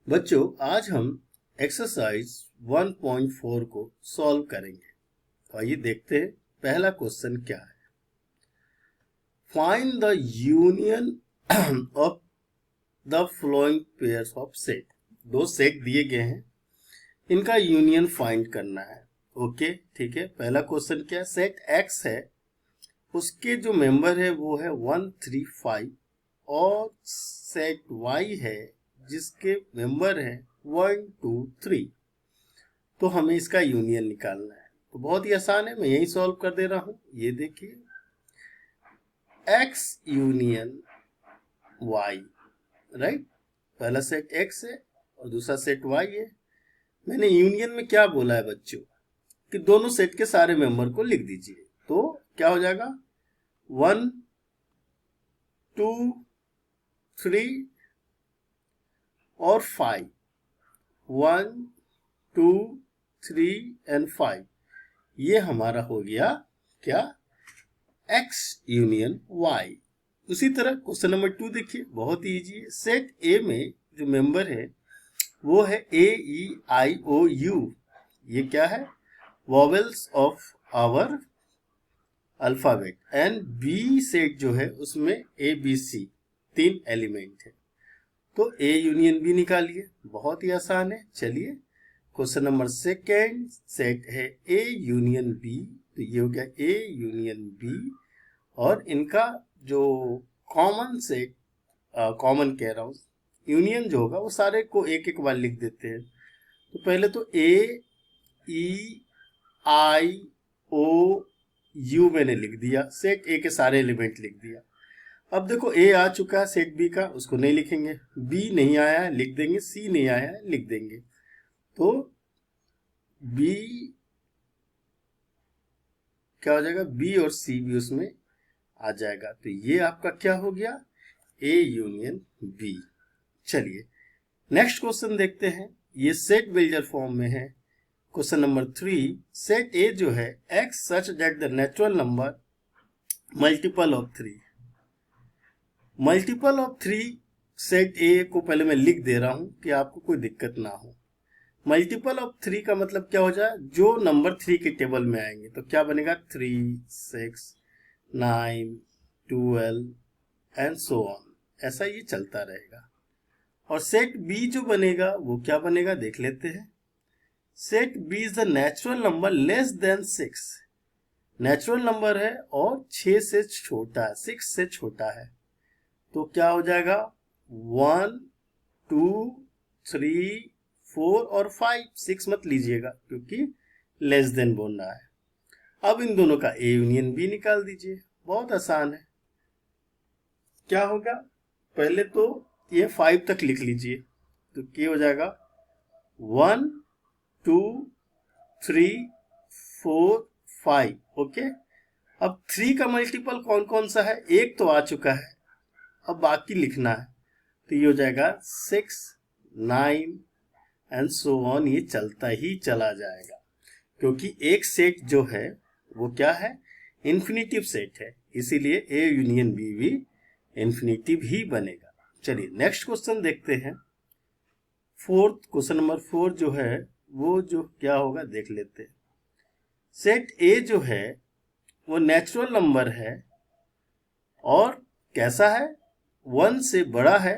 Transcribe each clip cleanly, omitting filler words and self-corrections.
बच्चों, आज हम एक्सरसाइज 1.4 को सॉल्व करेंगे। तो आइए देखते हैं पहला क्वेश्चन क्या है। Find the union of the flowing pairs of set. दो सेट दिए गए हैं, इनका यूनियन फाइंड करना है। ओके, ठीक है। पहला क्वेश्चन क्या है, सेट एक्स है, उसके जो मेंबर है वो है 1, 3, 5 और सेट वाई है जिसके मेंबर है 1, 2, 3। तो हमें इसका यूनियन निकालना है। तो बहुत ही आसान है, मैं यही सॉल्व कर दे रहा हूं। ये देखिए, x यूनियन y, राइट। पहला सेट x है और दूसरा सेट y है। मैंने यूनियन में क्या बोला है बच्चों कि दोनों सेट के सारे मेंबर को लिख दीजिए। तो क्या हो जाएगा, 1, 2, 3 और 5, 1, 2, 3 एंड 5। ये हमारा हो गया क्या, x यूनियन y। उसी तरह क्वेश्चन नंबर 2 देखिए, बहुत ही इजी है। सेट ए में जो मेंबर है वो है ए, ई, आई, ओ, यू। ये क्या है, vowels of our alphabet. And B set जो है उसमें ए, बी, सी 3 एलिमेंट है। तो ए यूनियन बी निकालिए, बहुत ही आसान है। चलिए क्वेश्चन नंबर सेकेंड, सेट है ए यूनियन बी। तो ये हो गया ए यूनियन बी, और इनका जो कॉमन सेट, कॉमन कह रहा हूँ, यूनियन जो होगा वो सारे को एक एक बार लिख देते हैं। तो पहले तो ए, ई, आई, ओ, यू मैंने लिख दिया, सेट ए के सारे एलिमेंट लिख दिया। अब देखो ए आ चुका है सेट बी का, उसको नहीं लिखेंगे। बी नहीं आया है, लिख देंगे। सी नहीं आया है, लिख देंगे। तो बी क्या हो जाएगा, बी और सी भी उसमें आ जाएगा। तो ये आपका क्या हो गया, ए यूनियन बी। चलिए नेक्स्ट क्वेश्चन देखते हैं। ये सेट बिल्डर फॉर्म में है। क्वेश्चन नंबर 3, सेट ए जो है x such that the natural number multiple of 3। Multiple of 3 set ए को पहले मैं लिख दे रहा हूं कि आपको कोई दिक्कत ना हो। मल्टीपल ऑफ 3 का मतलब क्या हो जाए, जो नंबर 3 के टेबल में आएंगे। तो क्या बनेगा, 3, 6, 9, 12 एंड सो ऑन। ऐसा ये चलता रहेगा। और सेट बी जो बनेगा वो क्या बनेगा, देख लेते हैं। Set B is the natural number less than 6। Natural number है और 6 से छोटा है, 6 से छोटा है। तो क्या हो जाएगा, 1, 2, 3, 4 और 5। 6 मत लीजिएगा क्योंकि लेस देन बोल रहा है। अब इन दोनों का ए यूनियन बी निकाल दीजिए, बहुत आसान है। क्या होगा, पहले तो ये 5 तक लिख लीजिए। तो क्या हो जाएगा, 1, 2, 3, 4, 5। ओके। अब 3 का मल्टीपल कौन कौन सा है, एक तो आ चुका है, अब बाकी लिखना है। तो ये हो जाएगा 6, 9 एंड सो ऑन। ये चलता ही चला जाएगा क्योंकि एक सेट जो है वो क्या है, इन्फिनिटिव सेट है, इसीलिए ए यूनियन बी भी इन्फिनिटिव ही बनेगा। चलिए नेक्स्ट क्वेश्चन देखते हैं। फोर्थ क्वेश्चन नंबर 4 जो है वो जो क्या होगा देख लेते हैं। सेट ए जो है वो नेचुरल नंबर है और कैसा है, 1 से बड़ा है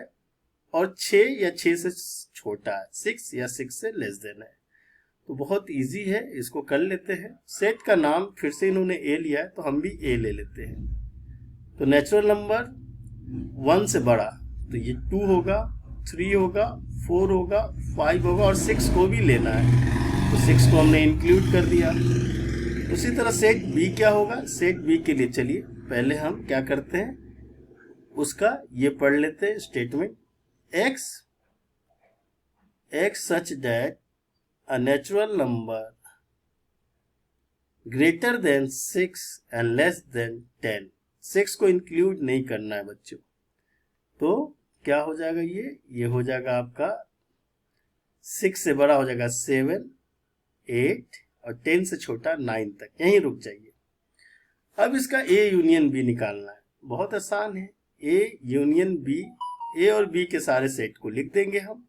और 6 या 6 से छोटा है, 6 या 6 से लेस देन है। तो बहुत इजी है, इसको कर लेते हैं। सेट का नाम फिर से इन्होंने ए लिया है तो हम भी ए ले लेते हैं। तो नेचुरल नंबर 1 से बड़ा, तो ये 2 होगा, 3 होगा, 4 होगा, 5 होगा और 6 को भी लेना है। तो 6 को हमने इंक्लूड कर दिया। उसी तरह सेट बी क्या होगा, सेट बी के लिए चलिए पहले हम क्या करते हैं, उसका ये पढ़ लेते हैं statement. x such that a natural number greater than 6 and less than 10। 6 को इंक्लूड नहीं करना है बच्चों। तो क्या हो जाएगा, ये हो जाएगा आपका 6 से बड़ा हो जाएगा 7, 8 और 10 से छोटा 9 तक। यहीं रुक जाइए। अब इसका ए यूनियन बी निकालना है, बहुत आसान है। ए यूनियन बी, ए और बी के सारे सेट को लिख देंगे हम।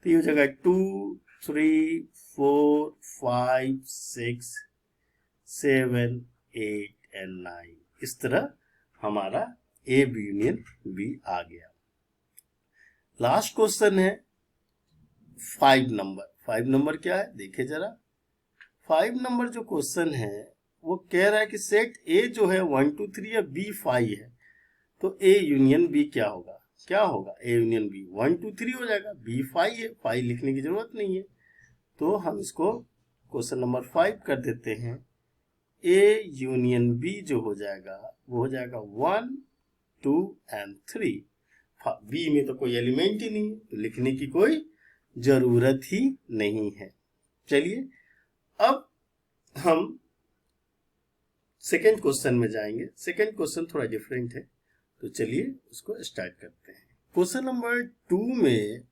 तो ये हो जाएगा 2 3 4 5 6 7 8 एंड 9। इस तरह हमारा ए बी यूनियन बी आ गया। लास्ट क्वेश्चन है 5 नंबर। 5 नंबर क्या है देखिए जरा। 5 नंबर जो क्वेश्चन है वो कह रहा है कि सेट ए जो है 1 2 3 या बी 5 है, तो ए यूनियन बी क्या होगा? क्या होगा? ए यूनियन बी 1 2 3 हो जाएगा, बी 5 है, 5 लिखने की जरूरत नहीं है। तो हम इसको क्वेश्चन नंबर 5 कर देते हैं। ए यूनियन बी जो हो जाएगा वो हो जाएगा 1 2 एंड 3। बी में तो कोई एलिमेंट ही नहीं है, तो लिखने की कोई जरूरत ही नहीं है। चलिए अब हम सेकेंड क्वेश्चन में जाएंगे। सेकेंड क्वेश्चन थोड़ा डिफरेंट है, तो चलिए उसको स्टार्ट करते हैं। क्वेश्चन नंबर 2 में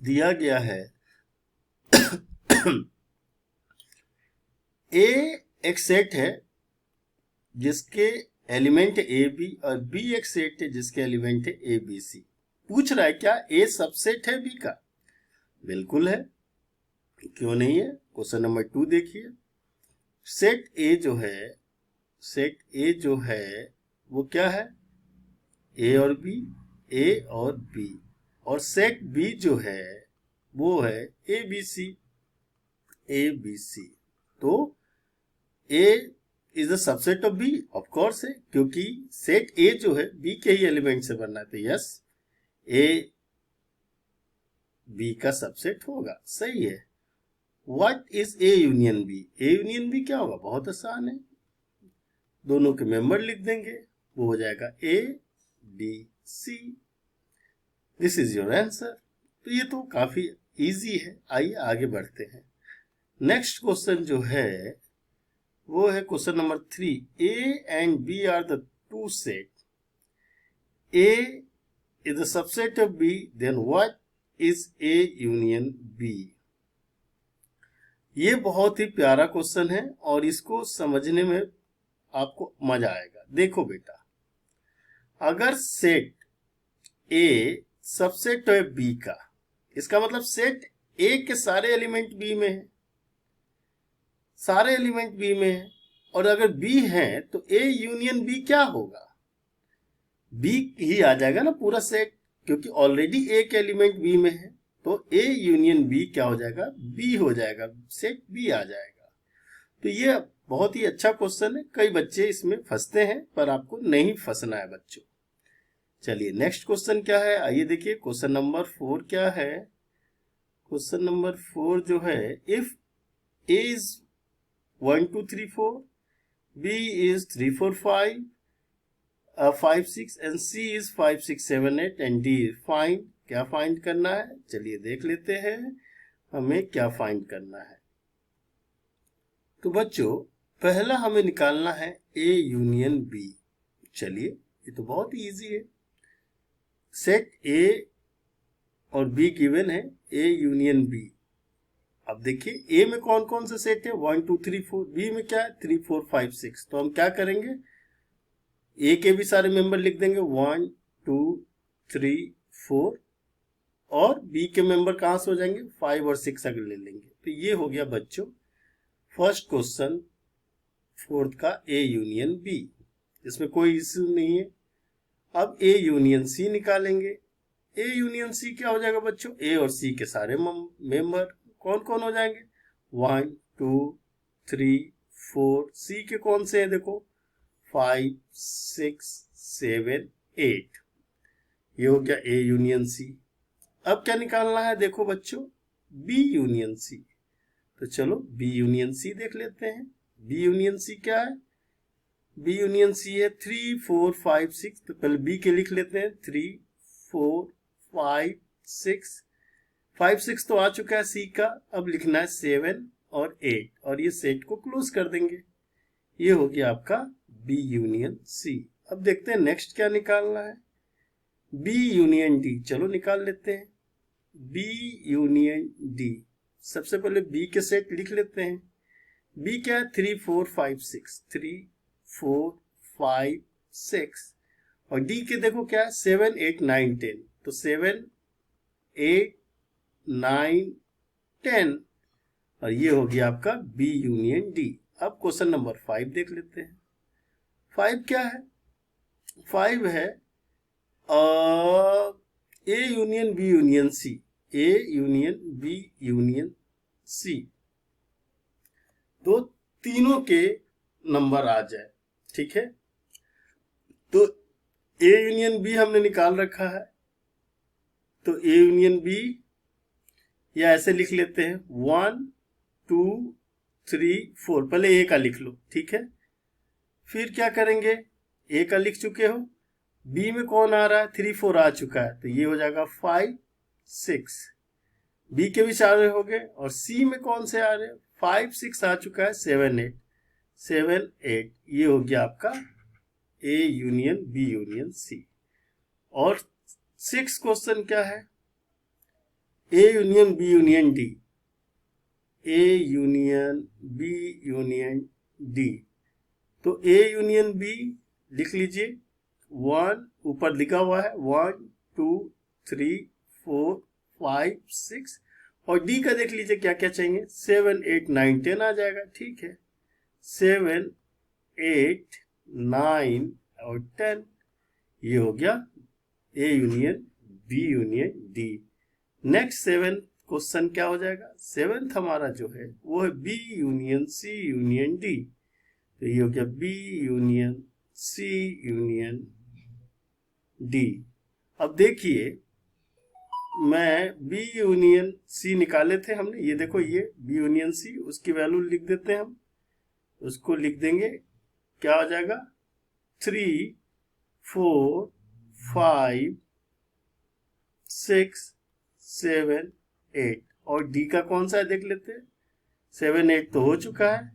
दिया गया है ए एक सेट है जिसके एलिमेंट ए बी और बी एक सेट है जिसके एलिमेंट है ए बी सी। पूछ रहा है क्या ए सबसेट है बी का? बिल्कुल है, क्यों नहीं है। क्वेश्चन नंबर 2 देखिए। सेट ए जो है वो क्या है? ए और बी, ए और बी। और सेट बी जो है वो है a B C, A B C. तो A is the subset of B, of course है, क्योंकि सेट ए जो है बी के ही एलिमेंट से बनना है, तो यस ए बी का सबसेट होगा। सही है। What is A union B? A union B क्या होगा? बहुत आसान है, दोनों के मेंबर लिख देंगे, वो हो जाएगा A B C. This is your answer. तो ये तो काफी इजी है। आइए आगे बढ़ते हैं। नेक्स्ट क्वेश्चन जो है वो है question number 3। A and B are the two set. A is the subset of B, then what is A union B? ये बहुत ही प्यारा क्वेश्चन है और इसको समझने में आपको मजा आएगा। देखो बेटा, अगर सेट ए सबसेट है बी का, इसका मतलब सेट ए के सारे एलिमेंट बी में है, सारे एलिमेंट बी में है। और अगर बी है तो ए यूनियन बी क्या होगा? बी ही आ जाएगा ना पूरा सेट, क्योंकि ऑलरेडी ए के एलिमेंट बी में है। तो ए यूनियन बी क्या हो जाएगा? बी हो जाएगा, सेट बी आ जाएगा। तो ये बहुत ही अच्छा क्वेश्चन है। कई बच्चे इसमें फंसते हैं, पर आपको नहीं फंसना है बच्चों। चलिए नेक्स्ट क्वेश्चन क्या है, आइए देखिए। क्वेश्चन नंबर 4 क्या है? क्वेश्चन नंबर 4 जो है, if A is 1 2 3 4, B is 3 4 5, 5 6 and C is 5 6 7 8 and D is find। क्या फाइंड करना है? चलिए देख लेते हैं हमें क्या फाइंड करना है। तो बच्चों पहला हमें निकालना है A यूनियन B। चलिए ये तो बहुत ही इजी है। सेट A और B गिवन है, A यूनियन B। अब देखिए ए में कौन कौन से सेट है? 1 2 3 4। बी में क्या है? 3 4 5 6। तो हम क्या करेंगे? ए के भी सारे मेंबर लिख देंगे, 1 2 3 4। और बी के मेंबर कहां से हो जाएंगे? 5 और 6 अगर ले लेंगे। तो ये हो गया बच्चों फर्स्ट क्वेश्चन 4th का, ए यूनियन बी। इसमें कोई इश्यू नहीं है। अब ए यूनियन सी निकालेंगे। ए यूनियन सी क्या हो जाएगा बच्चों? ए और सी के सारे मेंबर कौन कौन हो जाएंगे? 1 2 3 4। सी के कौन से हैं? देखो 5 6 7 8। ये हो गया ए यूनियन सी। अब क्या निकालना है? देखो बच्चों बी यूनियन सी। तो चलो बी यूनियन सी देख लेते हैं। बी यूनियन सी क्या है? बी यूनियन सी है 3 4 5 6। तो पहले बी के लिख लेते हैं, 3 4 5 6। 5 6 तो आ चुका है सी का। अब लिखना है 7 और 8 और ये सेट को क्लोज कर देंगे। ये हो गया आपका बी यूनियन सी। अब देखते हैं नेक्स्ट क्या निकालना है। बी यूनियन डी, चलो निकाल लेते हैं। बी यूनियन डी, सबसे पहले बी के सेट लिख लेते हैं। बी क्या है? 3 4 5 6। 3 4 5 6। और डी के देखो क्या है? 7 8 9 10। तो 7 8 9 10, और ये हो गया आपका बी यूनियन डी। अब क्वेश्चन नंबर 5 देख लेते हैं। 5 क्या है? 5 है A union B union C, A union B union C, तो तीनों के नंबर आ जाए, ठीक है। तो ए यूनियन बी हमने निकाल रखा है, तो ए यूनियन बी या ऐसे लिख लेते हैं 1 2 3 4, पहले ए का लिख लो, ठीक है। फिर क्या करेंगे, ए का लिख चुके हो, बी में कौन आ रहा है, 3 4 आ चुका है, तो ये हो जाएगा 5 6, बी के भी सारे हो गए। और सी में कौन से आ रहे हैं, 5 6 आ चुका है, 7 8 7 8, ये हो गया आपका A union B union C. और 6 क्वेश्चन क्या है, A union B union D, A union B union D, तो ए यूनियन बी लिख लीजिए, 1 ऊपर लिखा हुआ है 1 2 3 4 5 6, और डी का देख लीजिए क्या क्या चाहिए, 7 8 9 10 आ जाएगा, ठीक है। 7 8 9 और 10, ये हो गया A union B union D. Next 7 question क्या हो जाएगा, 7th हमारा जो है वो है B union C union D, तो ये हो गया B union C union D. अब देखिए, मैं बी यूनियन सी निकाले थे हमने, ये देखो ये बी यूनियन सी, उसकी वैल्यू लिख देते हैं हम, उसको लिख देंगे, क्या हो जाएगा 3 4 5 6 7 8, और डी का कौन सा है देख लेते हैं, 7 8 तो हो चुका है,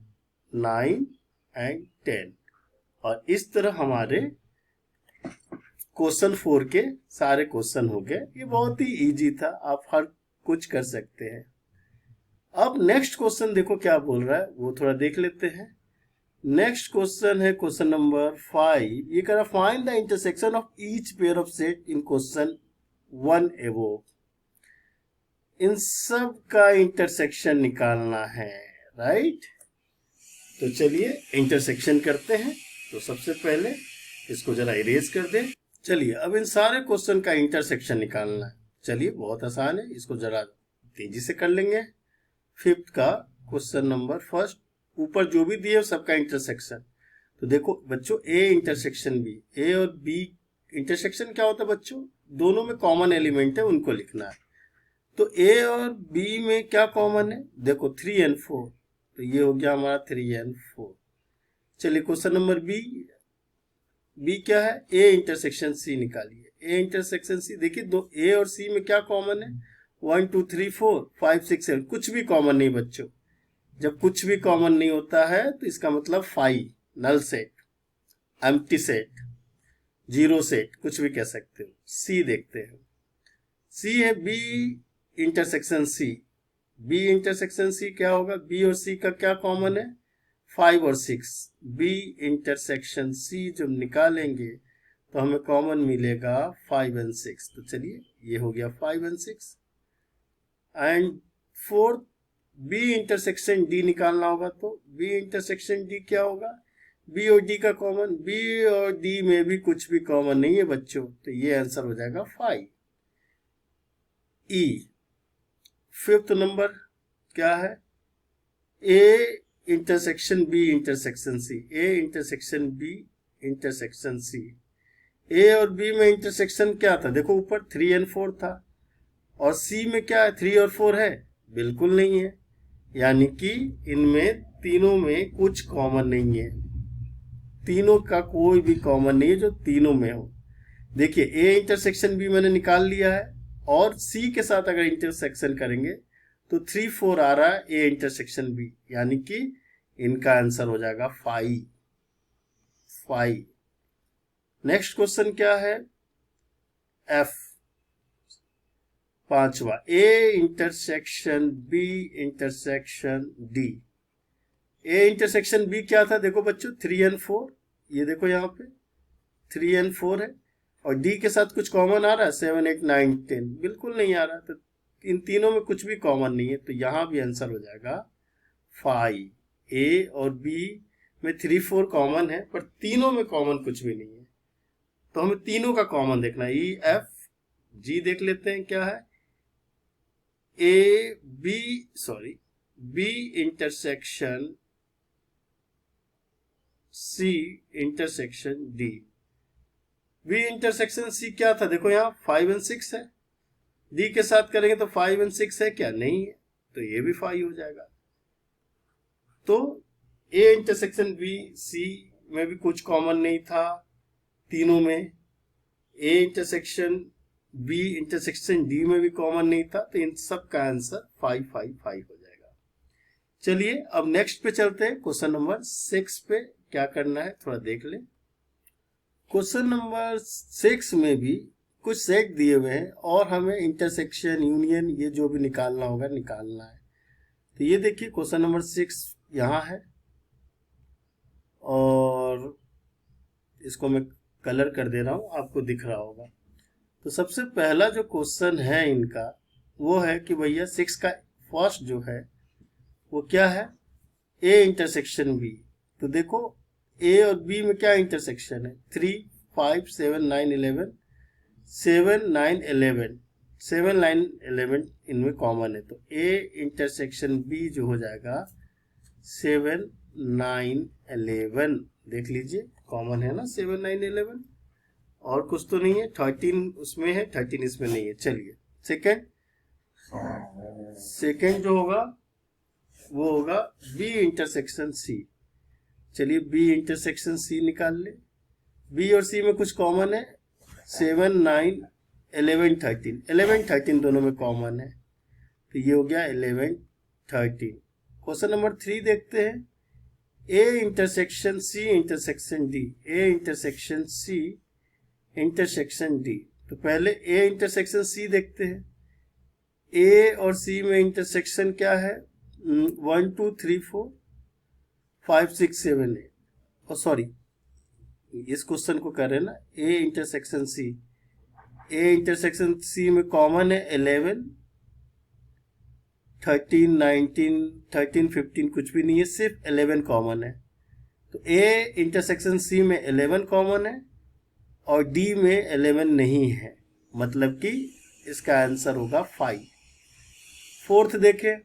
9 एंड 10। और इस तरह हमारे क्वेश्चन 4 के सारे क्वेश्चन हो गए। ये बहुत ही इजी था, आप हर कुछ कर सकते हैं। अब नेक्स्ट क्वेश्चन देखो क्या बोल रहा है, वो थोड़ा देख लेते हैं। नेक्स्ट क्वेश्चन है क्वेश्चन नंबर 5, ये कह रहा find the intersection of each pair of set in question 1 above. इन सब का इंटरसेक्शन निकालना है, राइट। तो चलिए इंटरसेक्शन करते हैं। तो सबसे पहले इसको जरा इरेज कर दें। चलिए अब इन सारे क्वेश्चन का इंटरसेक्शन निकालना है। चलिए बहुत आसान है, इसको जरा तेजी से कर लेंगे। 5th का क्वेश्चन नंबर फर्स्ट, ऊपर जो भी दिए सबका इंटरसेक्शन। तो देखो बच्चों, ए इंटरसेक्शन बी, ए और बी इंटरसेक्शन क्या होता है बच्चों, दोनों में कॉमन एलिमेंट है, उनको लिखना है। तो ए और बी में क्या कॉमन है, देखो 3 and 4, तो ये हो गया हमारा 3 and 4। चलिए क्वेश्चन नंबर बी, बी क्या है, ए इंटरसेक्शन सी निकालिए। ए इंटरसेक्शन सी, देखिए दो ए और सी में क्या कॉमन है, 1 2 3 4 5 6 7, कुछ भी कॉमन नहीं बच्चों। जब कुछ भी कॉमन नहीं होता है तो इसका मतलब phi, null set, empty set, zero set, कुछ भी कह सकते हो। सी देखते हैं, सी है B intersection C. B intersection C क्या होगा, बी और सी का क्या कॉमन है, 5 और 6। बी इंटरसेक्शन सी जब निकालेंगे तो हमें कॉमन मिलेगा 5 and 6। तो चलिए ये हो गया 5 and 6। And 4th, B intersection D निकालना होगा। तो बी इंटरसेक्शन डी क्या होगा, बी और डी का कॉमन, बी और डी में भी कुछ भी कॉमन नहीं है बच्चों, तो ये आंसर हो जाएगा 5। ई 5th नंबर क्या है, A intersection B intersection C, A intersection B intersection C. A और बी में इंटरसेक्शन क्या था, देखो ऊपर 3 and 4 था, और सी में क्या है, 3 और 4 है, बिल्कुल नहीं है। यानी कि इनमें तीनों में कुछ कॉमन नहीं है, तीनों का कोई भी कॉमन नहीं है जो तीनों में हो। देखिए ए इंटरसेक्शन बी मैंने निकाल लिया है, और सी के साथ अगर इंटरसेक्शन करेंगे तो 3 4 आ रहा है ए इंटरसेक्शन बी, यानी कि इनका आंसर हो जाएगा 5। नेक्स्ट क्वेश्चन क्या है, एफ 5वां, A intersection B intersection D. A intersection B क्या था, देखो बच्चों 3 and 4, ये देखो यहाँ पे 3 and 4 है, और डी के साथ कुछ कॉमन आ रहा है 7 8 9 10, बिल्कुल नहीं आ रहा। तो इन तीनों में कुछ भी कॉमन नहीं है, तो यहाँ भी आंसर हो जाएगा 5। ए और बी में 3 4 कॉमन है, पर तीनों में कॉमन कुछ भी नहीं है, तो हमें तीनों का कॉमन देखना है। ई एफ जी देख लेते हैं क्या है। B intersection C intersection D. B intersection C क्या था, देखो यहाँ 5 और 6 है, डी के साथ करेंगे तो 5 और 6 है क्या, नहीं है, तो ये भी 5 हो जाएगा। तो ए इंटरसेक्शन बी सी में भी कुछ कॉमन नहीं था तीनों में, A intersection B intersection D में भी कॉमन नहीं था, तो इन सब का आंसर 5 5 5 हो जाएगा। चलिए अब नेक्स्ट पे चलते हैं, क्वेश्चन नंबर 6 पे क्या करना है थोड़ा देख ले। क्वेश्चन नंबर 6 में भी कुछ सेट दिए हुए हैं और हमें इंटरसेक्शन यूनियन ये जो भी निकालना होगा निकालना है। तो ये देखिए क्वेश्चन नंबर 6 यहाँ है और इसको मैं कलर कर दे रहा हूँ, आपको दिख रहा होगा। तो सबसे पहला जो क्वेश्चन है इनका वो है कि भैया 6 का फर्स्ट जो है वो क्या है, ए इंटरसेक्शन बी। तो देखो ए और बी में क्या इंटरसेक्शन है, 3 5 7 9 11 7 9 11 7 9 11 इनमें कॉमन है, तो ए इंटरसेक्शन बी जो हो जाएगा 7 9 11। देख लीजिए कॉमन है ना 7 9 11, और कुछ तो नहीं है। 13 उसमें है, 13 इसमें नहीं है। चलिए सेकंड जो होगा वो होगा बी इंटरसेक्शन सी। चलिए बी इंटरसेक्शन सी निकाल ले। बी और सी में कुछ कॉमन है, 7 9 11 13 11 13 दोनों में कॉमन है, तो ये हो गया 11 13। क्वेश्चन नंबर 3 देखते हैं, A intersection C intersection D. A intersection C intersection D. तो पहले ए इंटरसेक्शन सी देखते हैं। ए और सी में इंटरसेक्शन क्या है, 1 2 3 4 5 6 7 8। और सॉरी इस क्वेश्चन को कर रहे हैं ना, ए इंटरसेक्शन सी। ए इंटरसेक्शन सी में कॉमन है 11 13 19 13 15 कुछ भी नहीं है, सिर्फ 11 कॉमन है। तो ए इंटरसेक्शन सी में 11 कॉमन है और डी में 11 नहीं है, मतलब कि इसका आंसर होगा 5। फोर्थ देखें,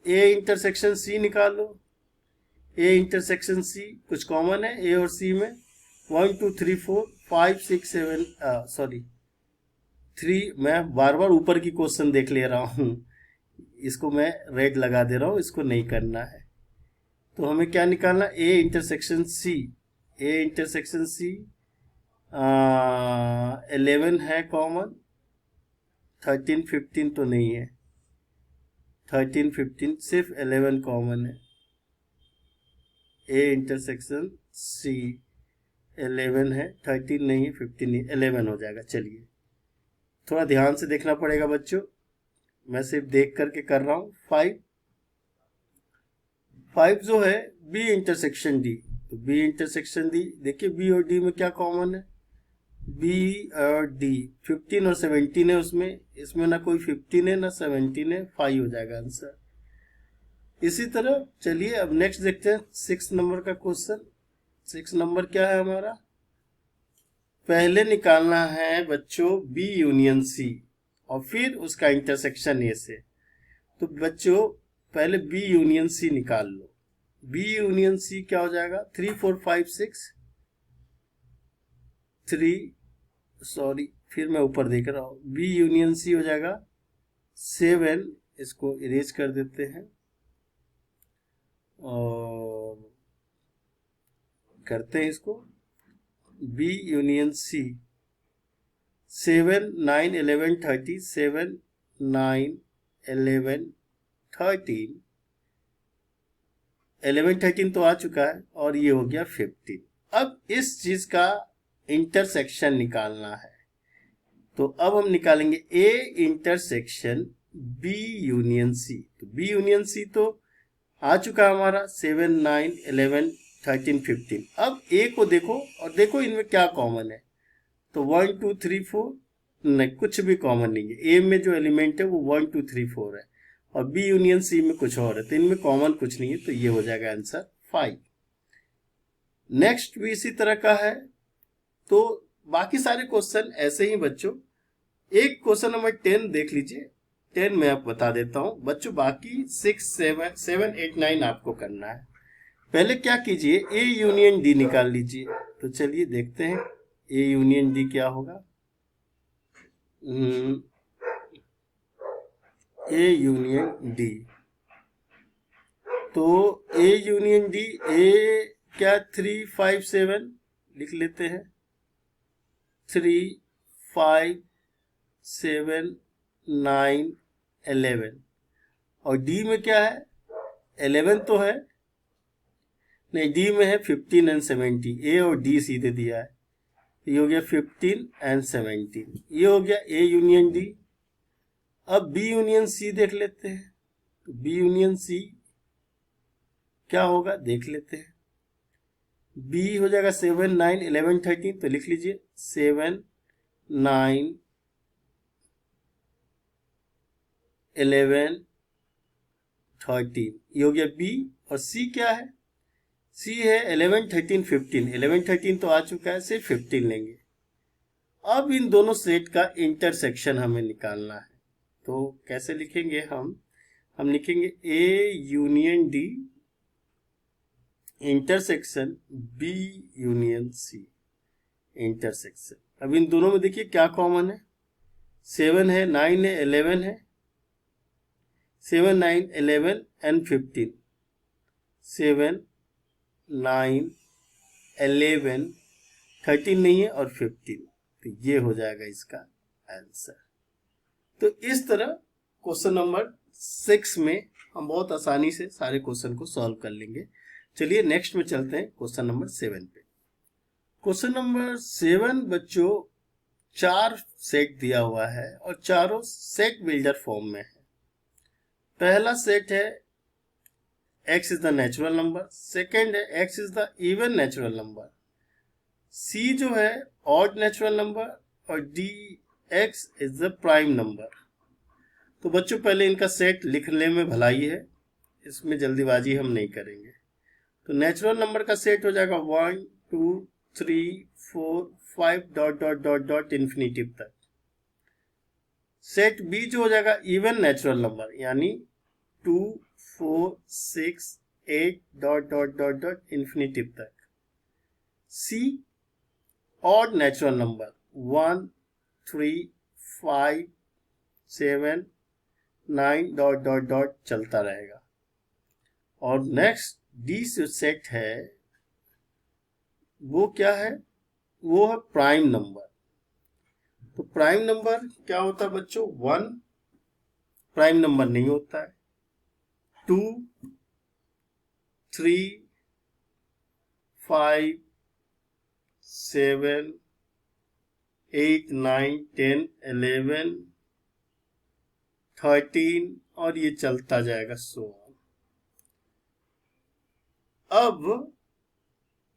ए इंटरसेक्शन सी निकालो। ए इंटरसेक्शन सी कुछ कॉमन है ए और सी में, 1 2 3 4 5 6 7 सॉरी 3। मैं बार बार ऊपर की क्वेश्चन देख ले रहा हूँ, इसको मैं रेड लगा दे रहा हूँ, इसको नहीं करना है। तो हमें क्या निकालना, ए इंटरसेक्शन सी। ए इंटरसेक्शन सी 11 है कॉमन, 13 15 तो नहीं है, 13 15 सिर्फ 11 कॉमन है। ए इंटरसेक्शन सी 11 है, 13 नहीं है, 15 नहीं, 11 हो जाएगा। चलिए थोड़ा ध्यान से देखना पड़ेगा बच्चों, मैं सिर्फ देख करके कर रहा हूँ। 5 जो है बी इंटरसेक्शन डी। तो बी इंटरसेक्शन डी देखिए, बी और डी में क्या कॉमन है, बी और डी 15 और 17 है उसमें, इसमें ना कोई 15 है ना 17 है, 5 हो जाएगा आंसर। इसी तरह चलिए अब नेक्स्ट देखते हैं 6 नंबर का क्वेश्चन। 6 नंबर क्या है हमारा, पहले निकालना है बच्चों बी यूनियन सी और फिर उसका इंटरसेक्शन ए से। तो बच्चों पहले बी यूनियन सी निकाल लो। बी यूनियन सी क्या हो जाएगा, 3 4 5 6 3 सॉरी फिर मैं ऊपर देख रहा हूँ, बी यूनियन सी हो जाएगा 7। इसको इरेज कर देते हैं और करते हैं इसको, बी यूनियन सी 7 9 11 30 7 9 11 13 11 13 तो आ चुका है और ये हो गया 15। अब इस चीज का इंटरसेक्शन निकालना है, तो अब हम निकालेंगे A intersection B union C. तो बी यूनियन सी तो आ चुका हमारा 7 9 11 13 15। अब ए को देखो और देखो इनमें क्या कॉमन है, तो 1 2 3 4 नहीं, कुछ भी कॉमन नहीं है। ए में जो एलिमेंट है वो 1 2 3 4 है और बी यूनियन सी में कुछ और है, तो इनमें कॉमन कुछ नहीं है, तो ये हो जाएगा आंसर 5। नेक्स्ट भी इसी तरह का है। तो बाकी सारे क्वेश्चन ऐसे ही बच्चों। एक क्वेश्चन नंबर 10 देख लीजिए। 10 मैं आपको बता देता हूं बच्चों, बाकी 6 7 7 8 9 आपको करना है। पहले क्या कीजिए, ए यूनियन डी निकाल लीजिए। तो चलिए देखते हैं ए यूनियन डी क्या होगा। ए यूनियन डी, तो ए यूनियन डी, ए क्या 3 5 7 लिख लेते हैं, 3 5 7 9 11, और डी में क्या है, 11 तो है नहीं, डी में है 15 एंड 70। ए और डी सीधे दिया है, ये हो गया 15 एंड 17, ये हो गया ए यूनियन डी। अब बी यूनियन सी देख लेते हैं। तो बी यूनियन सी क्या होगा देख लेते हैं। बी हो जाएगा 7 9 11 13, तो लिख लीजिए 7 9 11 13, ये हो गया बी। और सी क्या है, सी है 11 13 15, 11 13 तो आ चुका है, सिर्फ 15 लेंगे। अब इन दोनों सेट का इंटरसेक्शन हमें निकालना है। तो कैसे लिखेंगे हम लिखेंगे A union D intersection B union C intersection. अब इन दोनों में देखिए क्या कॉमन है, 7 है, 9 है, 11 है, 7 9 11 एंड 15, 7 9 11 13 नहीं है और 15, तो ये हो जाएगा इसका आंसर। तो इस तरह क्वेश्चन नंबर 6 में हम बहुत आसानी से सारे क्वेश्चन को सॉल्व कर लेंगे। चलिए नेक्स्ट में चलते हैं क्वेश्चन नंबर 7 पे। क्वेश्चन नंबर 7 बच्चों 4 सेट दिया हुआ है और चारों सेट बिल्डर फॉर्म में है। पहला सेट है x is the natural number, second है x is the even natural number, c जो है ऑड नेचुरल नंबर और d x is the prime number. तो बच्चों पहले इनका सेट लिखने में भलाई है, इसमें जल्दीबाजी हम नहीं करेंगे। तो नेचुरल नंबर का सेट हो जाएगा 1 2 3 4 5 dot dot dot dot infinity तक। सेट बी जो हो जाएगा इवन नेचुरल नंबर, यानी 2 4 6 8 dot dot dot dot infinity तक। C odd natural number 1 3 5 7 9 dot dot dot चलता रहेगा। और नेक्स्ट डी जो सेट है वो क्या है, वो है प्राइम नंबर। तो प्राइम नंबर क्या होता है बच्चों, 1 प्राइम नंबर नहीं होता है, 2 3 5 7 8 9 10 11 13 और ये चलता जाएगा 100। अब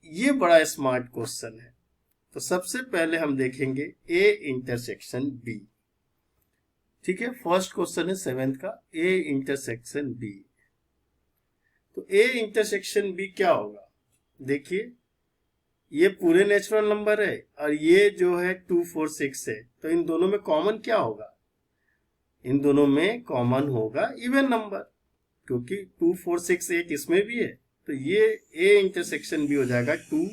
ये बड़ा स्मार्ट क्वेश्चन है। तो सबसे पहले हम देखेंगे ए इंटरसेक्शन बी। ठीक है, फर्स्ट क्वेश्चन है 7th का, ए इंटरसेक्शन बी। तो ए इंटरसेक्शन बी क्या होगा, देखिए ये पूरे नेचुरल नंबर है और ये जो है 2 4 6 है, तो इन दोनों में कॉमन क्या होगा, इन दोनों में कॉमन होगा इवन नंबर, क्योंकि 2 4 6 8 इसमें भी है। तो ये ए इंटरसेक्शन बी हो जाएगा 2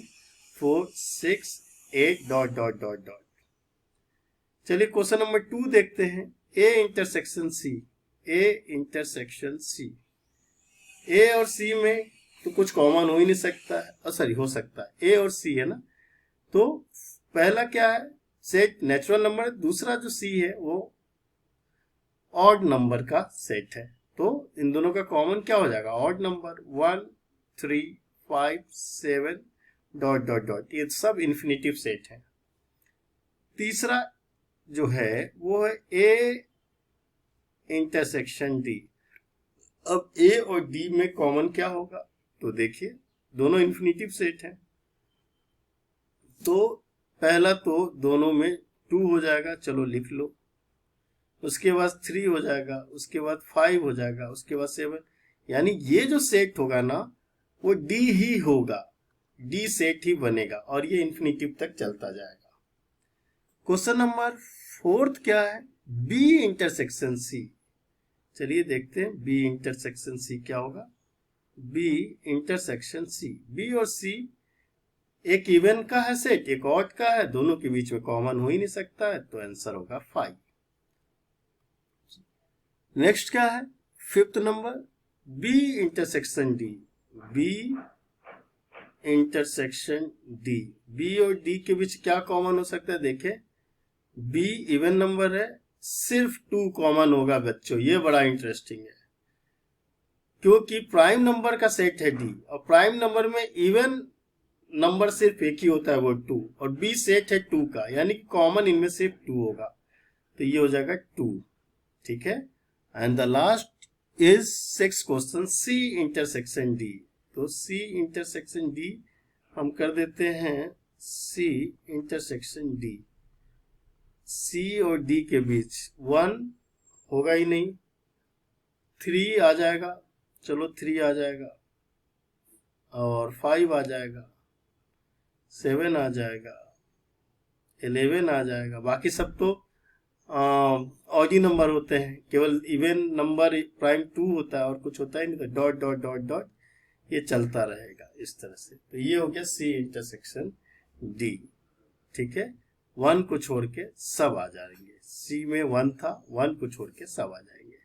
4 6 8 डॉट डॉट डॉट डॉट। चलिए क्वेश्चन नंबर 2 देखते हैं, A intersection C. A intersection C, A और सी में तो कुछ कॉमन हो ही नहीं सकता है, सॉरी हो सकता है, ए और सी है ना। तो पहला क्या है, सेट नेचुरल नंबर, दूसरा जो सी है वो ऑड नंबर का सेट है। तो इन दोनों का कॉमन क्या हो जाएगा, odd number 1 3 5 7 dot dot dot, ये सब इन्फिनिटिव सेट है। तीसरा जो है वो है ए इंटरसेक्शन डी। अब ए और डी में कॉमन क्या होगा, तो देखिए दोनों इन्फिनिटिव सेट हैं। तो पहला तो दोनों में 2 हो जाएगा, चलो लिख लो। उसके बाद 3 हो जाएगा, उसके बाद 5 हो जाएगा, उसके बाद 7। यानी ये जो सेट होगा ना वो डी ही होगा, डी सेट ही बनेगा और ये इंफिनिटिव तक चलता जाएगा। क्वेश्चन नंबर 4 क्या है? B intersection C. चलिए देखते हैं बी इंटरसेक्शन सी क्या होगा। बी इंटरसेक्शन सी, बी और सी एक इवन का है सेट, एक ऑड का है, दोनों के बीच में कॉमन हो ही नहीं सकता है, तो आंसर होगा 5। नेक्स्ट क्या है? 5th number, B intersection D. B intersection D, B और डी के बीच क्या कॉमन हो सकता है? देखें, बी इवन नंबर है, सिर्फ 2 कॉमन होगा बच्चों, ये बड़ा इंटरेस्टिंग है क्योंकि प्राइम नंबर का सेट है डी और प्राइम नंबर में इवन नंबर सिर्फ एक ही होता है, वो 2, और बी सेट है 2 का, यानी कॉमन इनमें सिर्फ 2 होगा, तो ये हो जाएगा 2। ठीक है, and the last is 6th question, C intersection D. तो सी इंटरसेक्शन डी हम कर देते हैं, सी इंटरसेक्शन डी, सी और डी के बीच 1 होगा ही नहीं, 3 आ जाएगा, चलो 3 आ जाएगा, और 5 आ जाएगा, 7 आ जाएगा, 11 आ जाएगा। बाकी सब तो ऑड ही नंबर होते हैं, केवल इवन नंबर प्राइम 2 होता है और कुछ होता ही नहीं, तो डॉट डॉट डॉट डॉट ये चलता रहेगा इस तरह से। तो ये हो गया सी इंटरसेक्शन डी। ठीक है, 1 को छोड़ के सब आ जाएंगे, सी में 1 था, 1 को छोड़ के सब आ जाएंगे।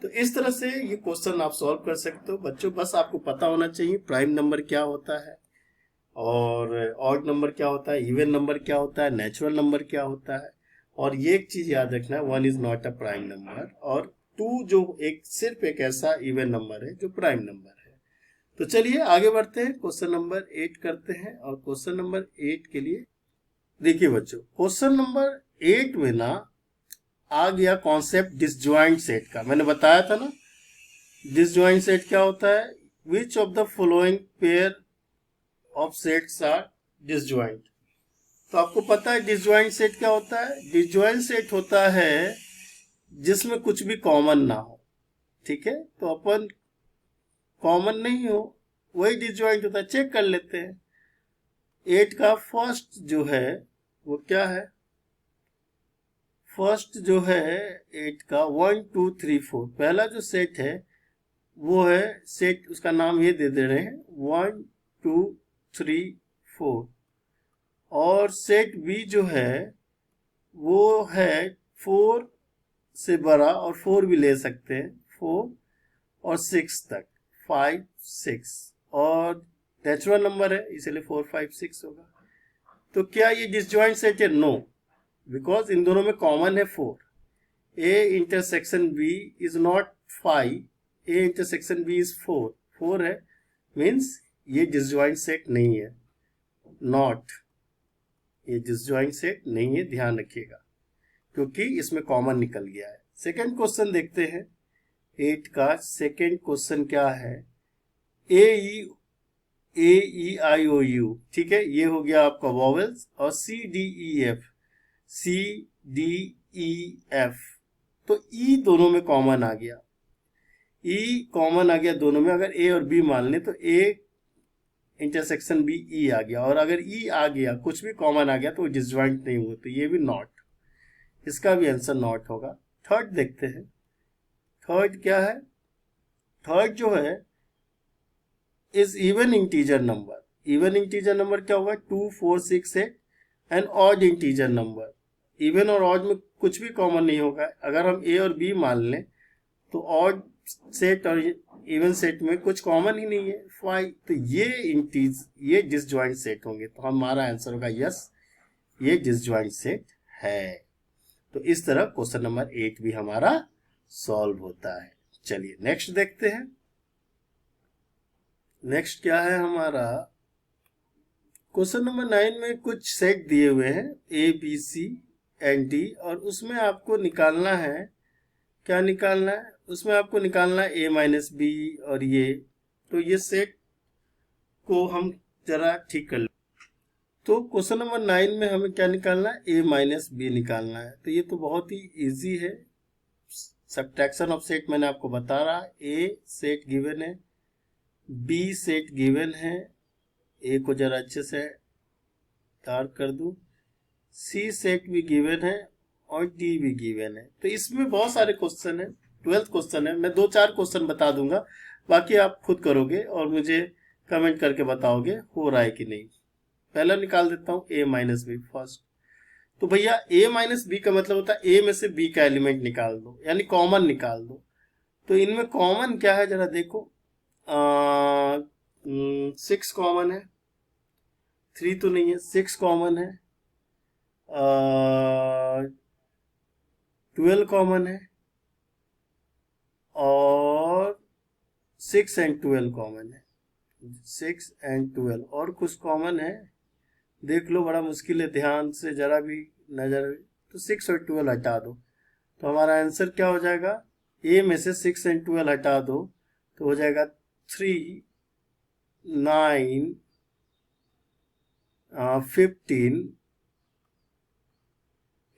तो इस तरह से ये क्वेश्चन आप सॉल्व कर सकते हो बच्चों। बस आपको पता होना चाहिए प्राइम नंबर क्या होता है, और ऑड नंबर क्या होता है, इवन नंबर क्या होता है, नेचुरल नंबर क्या होता है, और ये एक चीज याद रखना है, 1 is not a prime number, और 2 जो सिर्फ एक ऐसा इवन नंबर है जो प्राइम नंबर है। तो चलिए आगे बढ़ते हैं, क्वेश्चन नंबर 8 करते हैं। और क्वेश्चन नंबर 8 के लिए देखिए बच्चों, क्वेश्चन नंबर 8 में ना आ गया कॉन्सेप्ट डिसजॉइंट सेट का। मैंने बताया था ना डिसजॉइंट सेट क्या होता है, which of the following pair of sets are disjoint. तो आपको पता है डिसजॉइंट सेट क्या होता है? डिसजॉइंट सेट होता है जिसमें कुछ भी कॉमन ना हो। ठीक है, तो अपन कॉमन नहीं हो वही डिसजॉइंट होता है। चेक कर लेते हैं, 8 का फर्स्ट जो है वो क्या है? फर्स्ट जो है 8 का 1 2 3 4, पहला जो सेट है वो है सेट, उसका नाम ये दे रहे हैं 1 2 3 4, और सेट बी जो है वो है 4 से बड़ा, और 4 भी ले सकते हैं, 4 और 6 तक, 5 6, और नेचुरल नंबर है इसलिए 4 5 6 होगा। तो क्या ये डिसजॉइंट सेट है? नो, बिकॉज इन दोनों में कॉमन है 4। A intersection B is not 5, A intersection B is 4, 4 है, मीन्स ये डिसजॉइंट सेट नहीं है, नॉट, ये डिसजॉइंट सेट नहीं है, ध्यान रखिएगा, क्योंकि इसमें कॉमन निकल गया है। सेकंड क्वेश्चन देखते हैं, 8 का सेकंड क्वेश्चन क्या है? ए ई आई ओ यू, ठीक है, ये हो गया आपका वॉवेल्स, और C D E F, C D E F, तो ई दोनों में कॉमन आ गया, ई कॉमन आ गया दोनों में। अगर ए और बी मान लें तो ए इंटरसेक्शन बी ई आ गया, और अगर ई आ गया कुछ भी कॉमन आ गया तो डिसजॉइंट नहीं हुआ, तो ये भी नॉट, इसका भी आंसर नॉट होगा। थर्ड देखते हैं, थर्ड क्या है? थर्ड जो है is even integer number. Even integer number क्या होगा? 2 4 6 8, and odd integer number. Even और ऑड में कुछ भी कॉमन नहीं होगा, अगर हम ए और बी मान लें तो ऑड सेट और इवन सेट में कुछ कॉमन ही नहीं है, 5, तो ये डिसजॉइंट सेट होंगे, तो हमारा आंसर होगा यस, ये डिसजॉइंट सेट है। तो इस तरह क्वेश्चन नंबर 8 भी हमारा सॉल्व होता है। चलिए नेक्स्ट देखते हैं। नेक्स्ट क्या है हमारा? क्वेश्चन नंबर 9 में कुछ सेट दिए हुए हैं A B C and D, और उसमें आपको निकालना है, क्या निकालना है? उसमें आपको निकालना है ए माइनस बी और ये, तो ये सेट को हम जरा ठीक कर लें। तो क्वेश्चन नंबर 9 में हमें क्या निकालना है, a माइनस बी निकालना है। तो ये तो बहुत ही इजी है। सब्ट्रैक्शन ऑफ सेट मैंने आपको बता रहा, a सेट गिवन है, b सेट गिवन है, a को जरा अच्छे से डार्क कर दूं, c सेट भी गिवन है और d भी गिवन है। तो इसमें बहुत सारे क्वेश्चन है, 12th क्वेश्चन है। मैं 2-4 क्वेश्चन बता दूंगा, बाकी आप खुद करोगे और मुझे कमेंट करके बताओगे हो रहा है कि नहीं। पहला निकाल देता हूं a माइनस बी फर्स्ट। तो भैया a माइनस बी का मतलब होता है a में से b का एलिमेंट निकाल दो, यानी कॉमन निकाल दो। तो इनमें कॉमन क्या है जरा देखो, 6 कॉमन है, 3 तो नहीं है, 6 कॉमन है, 12 कॉमन है और 6 एंड 12 कॉमन है, 6 एंड 12 और कुछ कॉमन है, देख लो, बड़ा मुश्किल है, ध्यान से जरा भी नजर। तो 6 और 12 हटा दो, तो हमारा आंसर क्या हो जाएगा, ए में से 6 एंड 12 हटा दो तो हो जाएगा 3, 9, 15,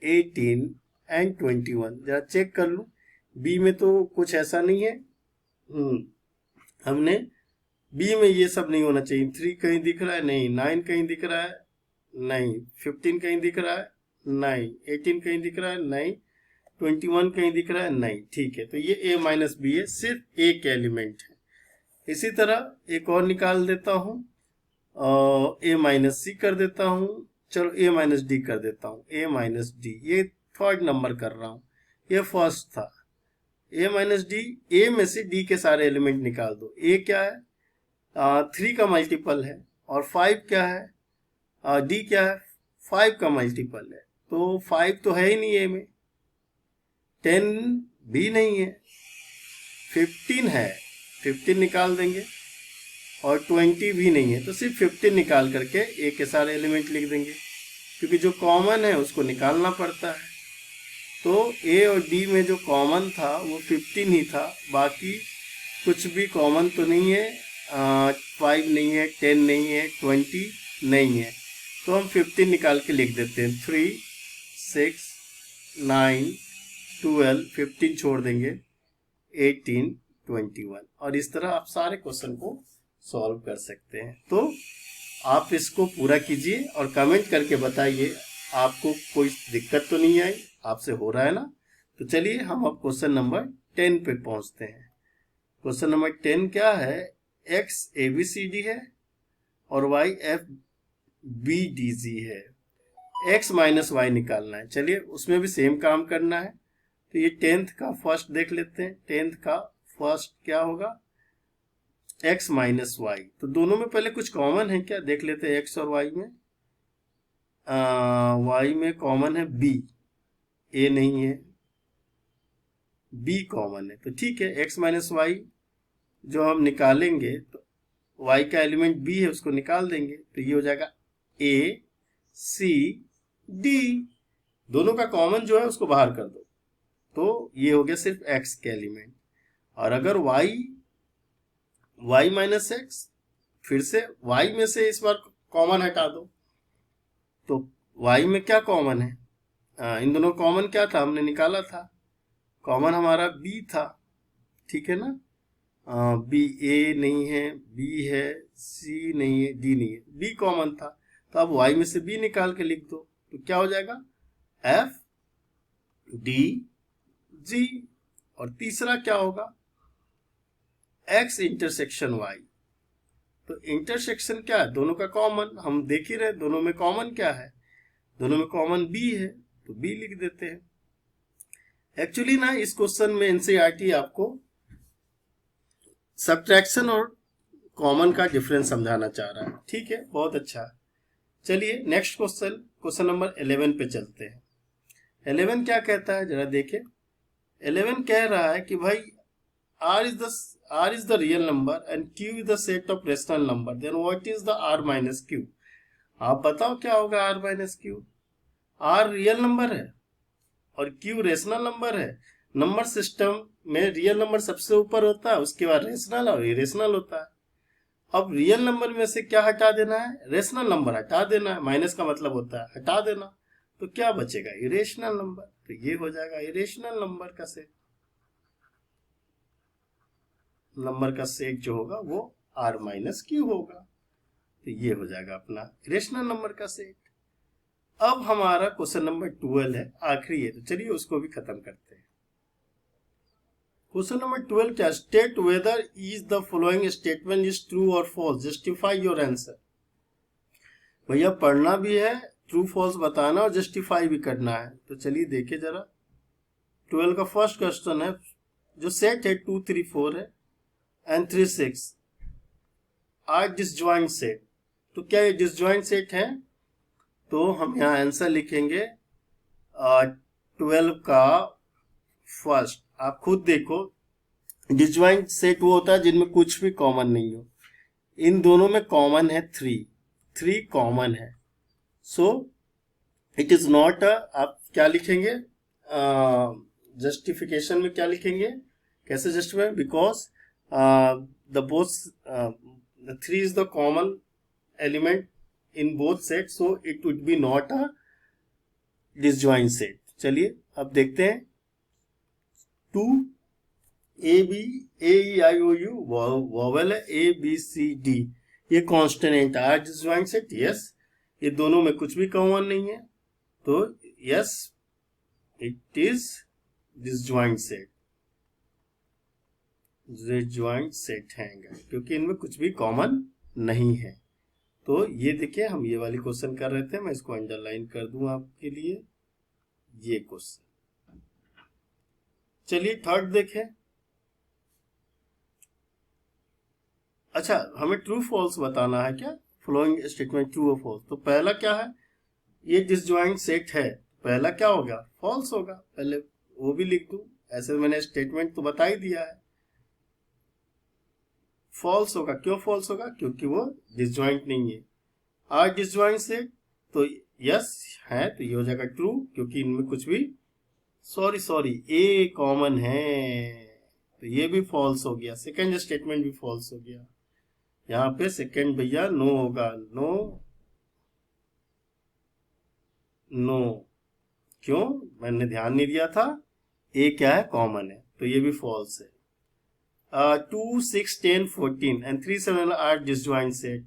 18 एंड 21। जरा चेक कर लूं, बी में तो कुछ ऐसा नहीं है। हमने बी में ये सब नहीं होना चाहिए। 3 कहीं दिख रहा है नहीं, 9 कहीं दिख रहा है नहीं, 15 कहीं दिख रहा है नहीं, 18 कहीं दिख रहा है नहीं, 21 कहीं दिख रहा है नहीं। ठीक है, तो ये a माइनस बी है, सिर्फ एक एलिमेंट है। इसी तरह एक और निकाल देता हूं, a माइनस सी कर देता हूं, चलो a माइनस डी कर देता हूं, a माइनस डी, ये थर्ड नंबर कर रहा हूं, ये फर्स्ट था। a माइनस डी, a में से d के सारे एलिमेंट निकाल दो। a क्या है, 3 का मल्टीपल है, और 5 क्या है, डी क्या है, 5 का मल्टीपल है। तो 5 तो है ही नहीं ए में, 10 भी नहीं है, 15 है, 15 निकाल देंगे, और 20 भी नहीं है, तो सिर्फ 15 निकाल करके ए के सारे एलिमेंट लिख देंगे, क्योंकि जो कॉमन है उसको निकालना पड़ता है। तो ए और डी में जो कॉमन था वो 15 ही था, बाकी कुछ भी कॉमन तो नहीं है, 5 नहीं है, 10 नहीं है, 20 नहीं है। तो हम 15 निकाल के लिख देते हैं, 3, 6, 9, 12, 15 छोड़ देंगे, 18, 21। और इस तरह आप सारे क्वेश्चन को सॉल्व कर सकते हैं। तो आप इसको पूरा कीजिए और कमेंट करके बताइए आपको कोई दिक्कत तो नहीं आई, आपसे हो रहा है ना। तो चलिए हम अब क्वेश्चन नंबर 10 पे पहुंचते हैं। क्वेश्चन नंबर 10 क्या है, x ABCD है और y FBDG है, x माइनस वाई निकालना है। चलिए उसमें भी सेम काम करना है। तो ये 10th का फर्स्ट देख लेते हैं, 10th का फर्स्ट क्या होगा, x माइनस वाई। तो दोनों में पहले कुछ कॉमन है क्या, देख लेते हैं। x और y में, y में कॉमन है b, a नहीं है, b कॉमन है, तो ठीक है, x माइनस वाई जो हम निकालेंगे तो y का एलिमेंट b है, उसको निकाल देंगे, तो ये हो जाएगा a c d। दोनों का कॉमन जो है उसको बाहर कर दो, तो ये हो गया सिर्फ x के एलिमेंट। और अगर y माइनस एक्स, फिर से y में से इस बार कॉमन हटा दो, तो y में क्या कॉमन है, इन दोनों कॉमन क्या था हमने निकाला था, कॉमन हमारा b था, ठीक है ना। b a नहीं है, b है, c नहीं है, d नहीं है, b कॉमन था। तो अब y में से b निकाल के लिख दो, तो क्या हो जाएगा, f d g। और तीसरा क्या होगा, x इंटरसेक्शन y। तो इंटरसेक्शन क्या है, दोनों का कॉमन, हम देख ही रहे दोनों में कॉमन क्या है, दोनों में कॉमन b है, तो b लिख देते हैं। एक्चुअली ना इस क्वेश्चन में एनसीईआरटी आपको सब्ट्रैक्शन और कॉमन का डिफरेंस समझाना चाह रहा है, ठीक है, बहुत अच्छा। चलिए नेक्स्ट क्वेश्चन, क्वेश्चन नंबर 11 पे चलते हैं। 11 क्या कहता है जरा देखें। 11 कह रहा है कि भाई r is the real number and q is the set of rational number, then what is the r minus q। आप बताओ क्या होगा r minus q। r real number है और q रेशनल नंबर है। नंबर सिस्टम में real number सबसे ऊपर होता है, उसके बाद रेशनल और इरेशनल होता है। अब रियल नंबर में से क्या हटा देना है? रेशनल नंबर हटा देना है। माइनस का मतलब होता है हटा देना। तो क्या बचेगा? Irrational number. तो ये हो जाएगा इरेशनल नंबर का सेट। नंबर का सेट जो होगा वो r माइनस क्यू होगा। तो ये हो जाएगा अपना इरेशनल नंबर का सेट। अब हमारा क्वेश्चन नंबर 12 है, आखिरी है, तो चलिए उसको भी खत्म करते हैं। क्वेश्चन नंबर 12 क्या? State whether is the following statement is true और फॉल्स, जस्टिफाई योर आंसर। भैया पढ़ना भी है, ट्रू फॉल्स बताना और जस्टिफाई भी करना है। तो चलिए देखिए जरा। 12 का फर्स्ट क्वेश्चन है, जो सेट है 2 3 4 है एंड 3 6 आर डिसजॉइंट सेट। तो क्या ये डिसजॉइंट सेट है? तो हम यहाँ आंसर लिखेंगे 12 का फर्स्ट। आप खुद देखो, डिसजॉइंट सेट वो होता है जिनमें कुछ भी कॉमन नहीं हो। इन दोनों में कॉमन है 3 कॉमन है। सो इट इज नॉट आप क्या लिखेंगे? जस्टिफिकेशन में क्या लिखेंगे? कैसे justify? Because the both the 3 is the common element in both sets, so it would be not a disjoint set. चलिए अब देखते हैं 2 A B a e i o u vowel है, ए बी सी डी, ये constant है, disjoint set. Yes, ये दोनों में कुछ भी कॉमन नहीं है, तो yes it is disjoint set. Disjoint set है क्योंकि इनमें कुछ भी कॉमन नहीं है। तो ये देखिए, हम ये वाली क्वेश्चन कर रहे थे, मैं इसको अंडरलाइन कर दूं आपके लिए, ये क्वेश्चन। चलिए थर्ड देखें। अच्छा, हमें ट्रू फॉल्स बताना है क्या? फॉलोइंग स्टेटमेंट ट्रू और फॉल्स। तो पहला क्या है? ये डिसजॉइंट सेट है, पहला क्या होगा? फॉल्स होगा। पहले वो भी लिख दूं, ऐसे मैंने स्टेटमेंट तो बता ही दिया है। फॉल्स होगा। क्यों फॉल्स होगा? क्योंकि वो डिसजॉइंट नहीं है। आर डिसजॉइंट सेट, तो यस है, तो ये हो जाएगा ट्रू, क्योंकि इनमें कुछ भी सॉरी ए कॉमन है, तो ये भी फॉल्स हो गया। सेकंड स्टेटमेंट भी फॉल्स हो गया। यहाँ पे सेकंड भैया नो होगा। नो क्यों? मैंने ध्यान नहीं दिया था। ए क्या है? कॉमन है, तो ये भी फॉल्स है। 2 6 10 14 एंड 3 7 आर डिसजॉइंट सेट।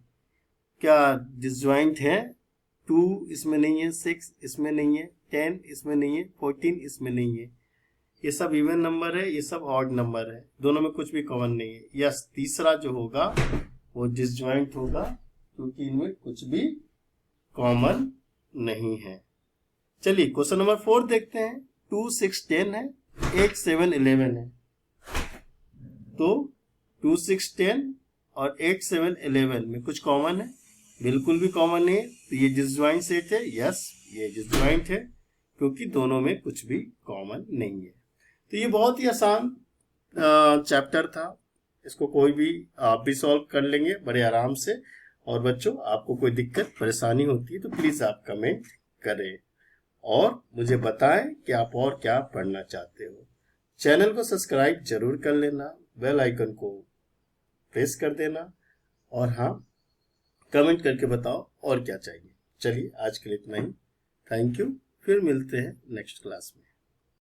क्या डिसजॉइंट है? 2 इसमें नहीं है, 6 इसमें नहीं है, 10 इसमें नहीं है, 14 इसमें नहीं है। ये सब इवन नंबर है, ये सब ऑड नंबर है, दोनों में कुछ भी कॉमन नहीं है। यस, तीसरा जो होगा वो डिसजॉइंट होगा, क्योंकि इनमें कुछ भी कॉमन नहीं है। चलिए क्वेश्चन नंबर 4 देखते हैं। 2 6 10 है, 8 7 11 है। तो 2 6 10 और 8 7 11 में कुछ कॉमन है? बिल्कुल भी कॉमन नहीं है, तो ये डिसजॉइंट सेट है। यस, ये डिसजॉइंट है, क्योंकि दोनों में कुछ भी कॉमन नहीं है। तो ये बहुत ही आसान चैप्टर था, इसको कोई भी आप भी सॉल्व कर लेंगे बड़े आराम से। और बच्चों, आपको कोई दिक्कत परेशानी होती है तो प्लीज आप कमेंट करें और मुझे बताएं कि आप और क्या पढ़ना चाहते हो। चैनल को सब्सक्राइब जरूर कर लेना, बेल आइकन को प्रेस कर देना, और हाँ, कमेंट करके बताओ और क्या चाहिए। चलिए आज के लिए इतना ही। थैंक यू, फिर मिलते हैं नेक्स्ट क्लास में।